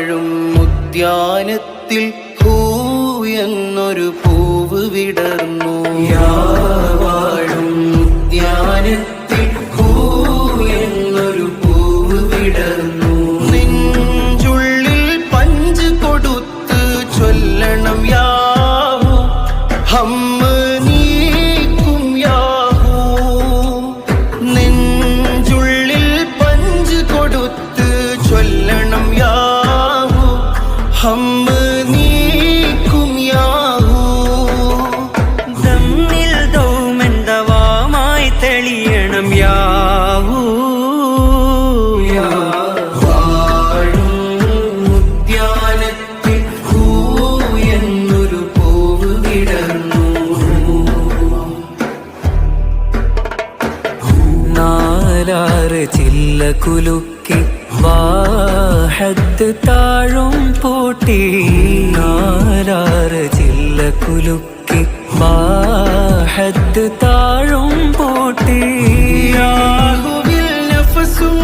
വാഴും ഉദ്യാനത്തിൽ ഹൂ എന്നൊരു പൂവ് വിടർന്നു. വാഴും ഉദ്യാനത്തിൽ ഹൂ എന്നൊരു പൂവ് വിടർന്നു. നെഞ്ചുള്ളിൽ പഞ്ച് കൊടുത്ത് ചൊല്ലണം യാഹൂ, ഹമ്മ നീക്കും യാഹൂ. നെഞ്ചുള്ളിൽ പഞ്ച് കൊടുത്ത് ചൊല്ലണം യാഹൂ, ഹമ്മ നീക്കും യാഹൂ. ദമ്മിൽ ദൗമെന്തവാമായി തെളിയണം യാഹൂ. വാഴും ഉദ്യാനത്തിൽ ഹൂ എന്നൊരു പൂവ് വിടർന്നു. നാലാറ് ചില്ല കുലുക്കി വാഹദ് താഴും പൂട്ടി. നാലാറ് ചില്ല കുലുക്കി വാഹദ് താഴും പൂട്ടി. യാഹുവിൽ നഫ്സും